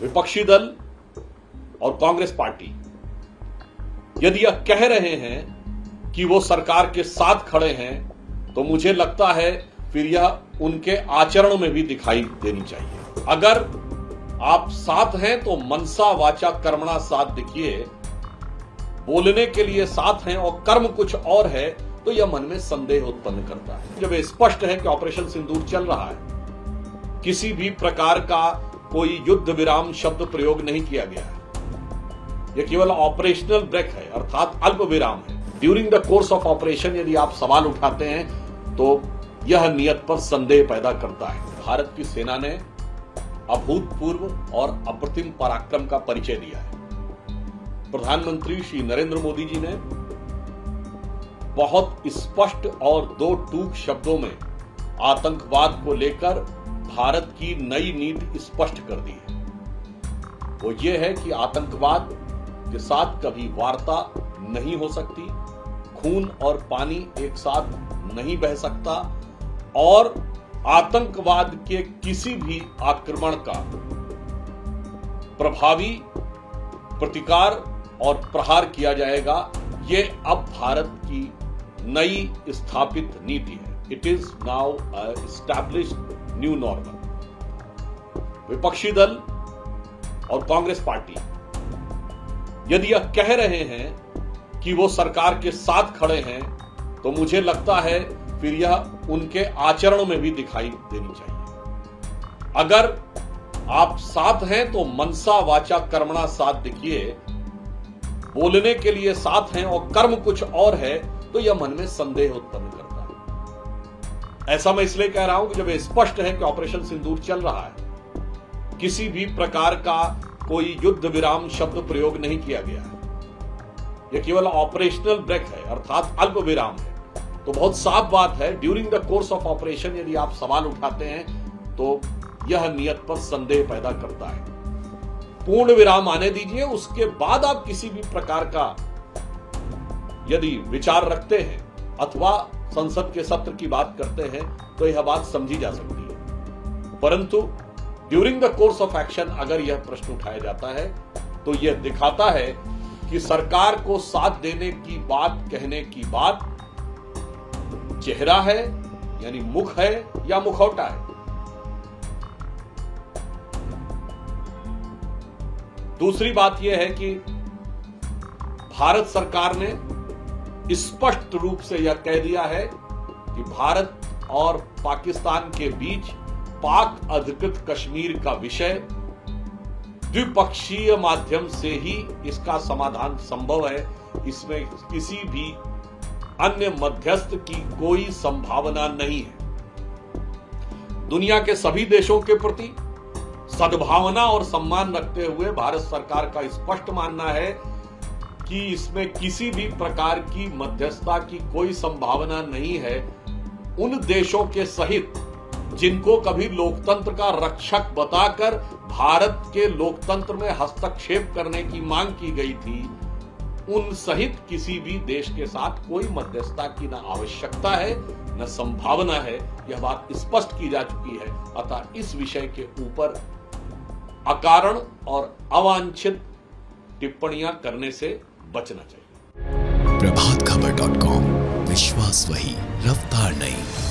विपक्षी दल और कांग्रेस पार्टी यदि यह कह रहे हैं कि वो सरकार के साथ खड़े हैं तो मुझे लगता है फिर यह उनके आचरण में भी दिखाई देनी चाहिए। अगर आप साथ हैं तो मनसा वाचा कर्मणा साथ दिखिए, बोलने के लिए साथ हैं और कर्म कुछ और है तो यह मन में संदेह उत्पन्न करता है। जब स्पष्ट है कि ऑपरेशन सिंदूर चल रहा है, किसी भी प्रकार का कोई युद्ध विराम शब्द प्रयोग नहीं किया गया है, यह केवल ऑपरेशनल ब्रेक है अर्थात अल्प विराम है। During the course of operation यदि आप सवाल उठाते हैं तो यह नियत पर संदेह पैदा करता है। भारत की सेना ने अभूतपूर्व और अप्रतिम पराक्रम का परिचय दिया है। प्रधानमंत्री श्री नरेंद्र मोदी जी ने बहुत स्पष्ट और दो टूक शब्दों में आतंकवाद को लेकर भारत की नई नीति स्पष्ट कर दी है। वो ये है कि आतंकवाद के साथ कभी वार्ता नहीं हो सकती, खून और पानी एक साथ नहीं बह सकता और आतंकवाद के किसी भी आक्रमण का प्रभावी प्रतिकार और प्रहार किया जाएगा। ये अब भारत की नई स्थापित नीति है। It is now established new normal. विपक्षी दल और कांग्रेस पार्टी यदि यह कह रहे हैं कि वो सरकार के साथ खड़े हैं तो मुझे लगता है फिर यह उनके आचरण में भी दिखाई देनी चाहिए। अगर आप साथ हैं तो मनसा वाचा कर्मणा साथ दिखिए, बोलने के लिए साथ हैं और कर्म कुछ और है तो यह मन में संदेह उत्पन्न करता है। ऐसा मैं इसलिए कह रहा हूं कि जब स्पष्ट है कि ऑपरेशन सिंदूर चल रहा है, किसी भी प्रकार का कोई युद्ध विराम शब्द प्रयोग नहीं किया गया है, यह केवल ऑपरेशनल ब्रेक है अर्थात अल्प विराम है, तो बहुत साफ बात है। During the course of operation यदि आप सवाल उठाते हैं तो यह नियत पर संदेह पैदा करता है। पूर्ण विराम आने दीजिए, उसके बाद आप किसी भी प्रकार का यदि विचार रखते हैं अथवा संसद के सत्र की बात करते हैं तो यह बात समझी जा सकती है। परंतु during the course of action अगर यह प्रश्न उठाया जाता है तो यह दिखाता है कि सरकार को साथ देने की बात कहने की बात चेहरा है यानी मुख है या मुखौटा है। दूसरी बात यह है कि भारत सरकार ने स्पष्ट रूप से यह कह दिया है कि भारत और पाकिस्तान के बीच पाक अधिकृत कश्मीर का विषय द्विपक्षीय माध्यम से ही इसका समाधान संभव है। इसमें किसी भी अन्य मध्यस्थ की कोई संभावना नहीं है। दुनिया के सभी देशों के प्रति सद्भावना और सम्मान रखते हुए भारत सरकार का स्पष्ट मानना है कि इसमें किसी भी प्रकार की मध्यस्थता की कोई संभावना नहीं है। उन देशों के सहित जिनको कभी लोकतंत्र का रक्षक बताकर भारत के लोकतंत्र में हस्तक्षेप करने की मांग की गई थी, उन सहित किसी भी देश के साथ कोई मध्यस्थता की न आवश्यकता है न संभावना है। यह बात स्पष्ट की जा चुकी है। अतः इस विषय के ऊपर अकारण और अवांछित टिप्पणियां करने से बचना चाहिए। प्रभातखबर.com, विश्वास वही, रफ्तार नहीं।